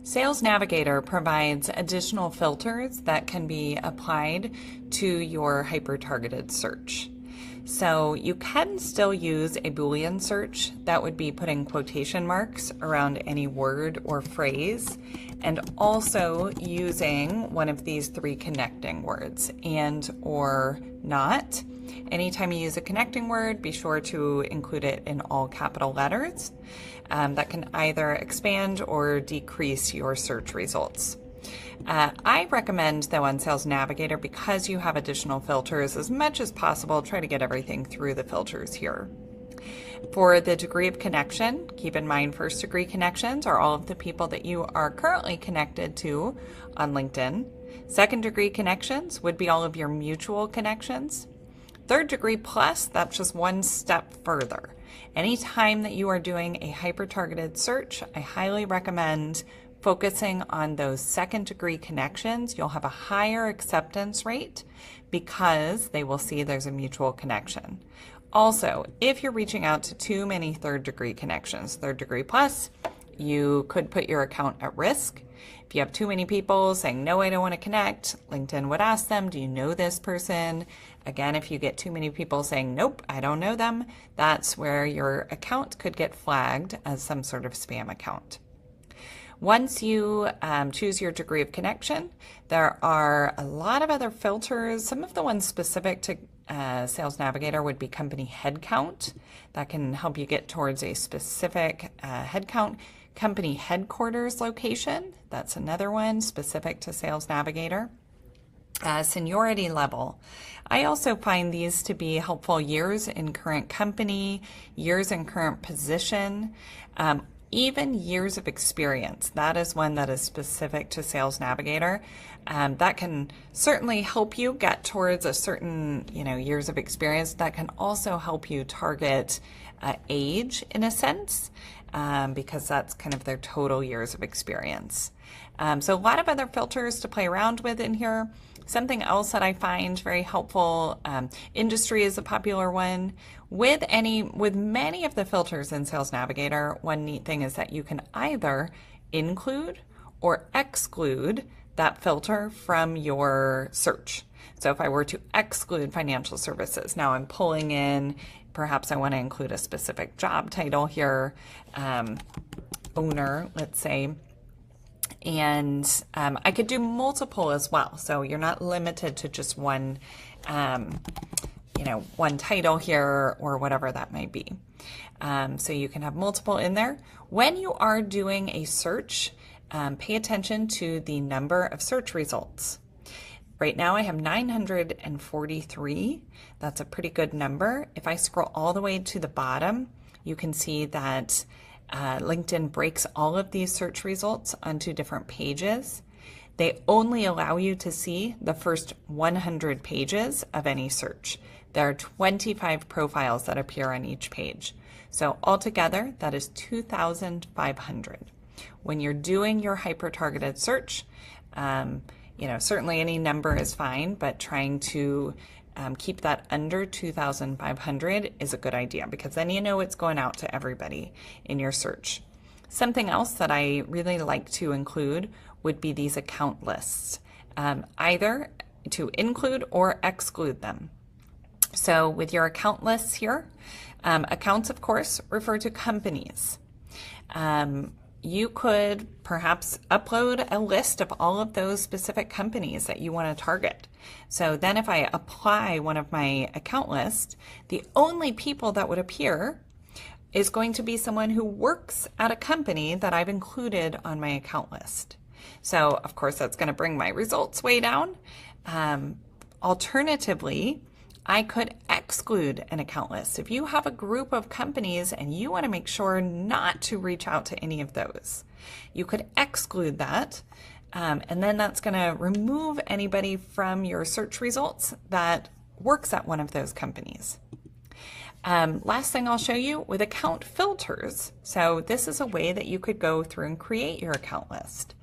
Sales Navigator provides additional filters that can be applied to your hyper-targeted search. So you can still use a Boolean search. That would be putting quotation marks around any word or phrase, and also using one of these three connecting words, and or not. Anytime you use a connecting word, be sure to include it in all capital letters. That can either expand or decrease your search results. I recommend, though, on Sales Navigator, because you have additional filters, as much as possible, try to get everything through the filters here. For the degree of connection, keep in mind first degree connections are all of the people that you are currently connected to on LinkedIn. Second degree connections would be all of your mutual connections. Third degree plus, that's just one step further. Anytime that you are doing a hyper-targeted search, I highly recommend focusing on those second degree connections. You'll have a higher acceptance rate because they will see there's a mutual connection. Also, if you're reaching out to too many third degree connections, third degree plus, you could put your account at risk. If you have too many people saying, no, I don't want to connect, LinkedIn would ask them, do you know this person? Again, if you get too many people saying, nope, I don't know them, that's where your account could get flagged as some sort of spam account. Once you choose your degree of connection, there are a lot of other filters. Some of the ones specific to Sales Navigator would be company headcount. That can help you get towards a specific headcount. Company headquarters location, that's another one specific to Sales Navigator. Seniority level. I also find these to be helpful: years in current company, years in current position, even years of experience. That is one that is specific to Sales Navigator. That can certainly help you get towards a certain, years of experience. That can also help you target age in a sense, because that's kind of their total years of experience. So a lot of other filters to play around with in here. Something else that I find very helpful, industry is a popular one. With many of the filters in Sales Navigator, one neat thing is that you can either include or exclude that filter from your search. So if I were to exclude financial services, now I'm pulling in, perhaps I want to include a specific job title here, owner, let's say, and I could do multiple as well. So you're not limited to just one, one title here or whatever that might be. So you can have multiple in there. When you are doing a search, pay attention to the number of search results. Right now I have 943. That's a pretty good number. If I scroll all the way to the bottom, you can see that LinkedIn breaks all of these search results onto different pages. They only allow you to see the first 100 pages of any search. There are 25 profiles that appear on each page. So altogether, that is 2,500. When you're doing your hyper-targeted search, certainly any number is fine, but trying to keep that under 2,500 is a good idea, because then you know it's going out to everybody in your search. Something else that I really like to include would be these account lists, either to include or exclude them. So with your account lists here, accounts, of course, refer to companies. You could perhaps upload a list of all of those specific companies that you want to target. So then if I apply one of my account lists, the only people that would appear is going to be someone who works at a company that I've included on my account list. So of course that's going to bring my results way down. Alternatively, I could exclude an account list. If you have a group of companies and you want to make sure not to reach out to any of those, you could exclude that. And then that's going to remove anybody from your search results that works at one of those companies. Last thing I'll show you with account filters. So this is a way that you could go through and create your account list.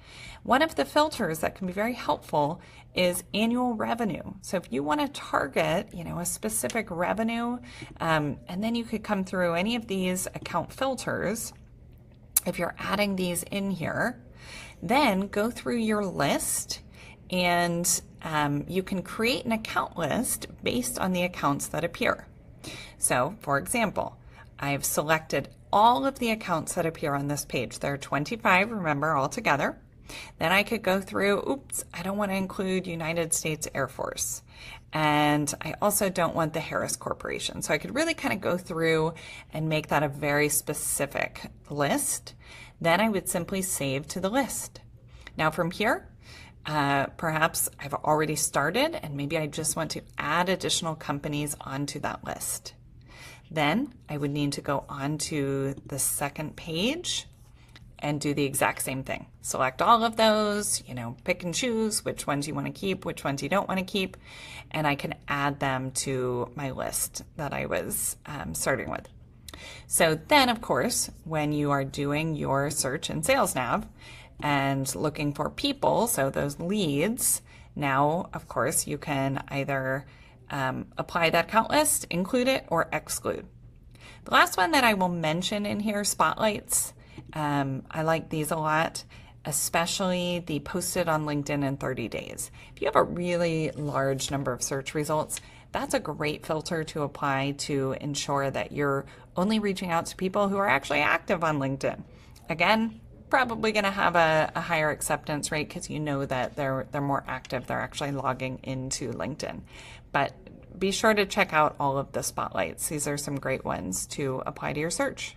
One of the filters that can be very helpful is annual revenue. So if you want to target, a specific revenue, and then you could come through any of these account filters if you're adding these in here, then go through your list and you can create an account list based on the accounts that appear. So, for example, I've selected all of the accounts that appear on this page. There are 25, remember, altogether. Then I could go through, oops, I don't want to include United States Air Force. And I also don't want the Harris Corporation. So I could really kind of go through and make that a very specific list. Then I would simply save to the list. Now from here, perhaps I've already started and maybe I just want to add additional companies onto that list. Then I would need to go on to the second page and do the exact same thing. Select all of those, pick and choose which ones you want to keep, which ones you don't want to keep, and I can add them to my list that I was starting with. So then, of course, when you are doing your search in SalesNav and looking for people, so those leads, now, of course, you can either apply that count list, include it, or exclude. The last one that I will mention in here, spotlights. I like these a lot, especially the posted on LinkedIn in 30 days. If you have a really large number of search results, that's a great filter to apply to ensure that you're only reaching out to people who are actually active on LinkedIn. Again, probably going to have a higher acceptance rate because you know that they're more active. They're actually logging into LinkedIn. But be sure to check out all of the spotlights. These are some great ones to apply to your search.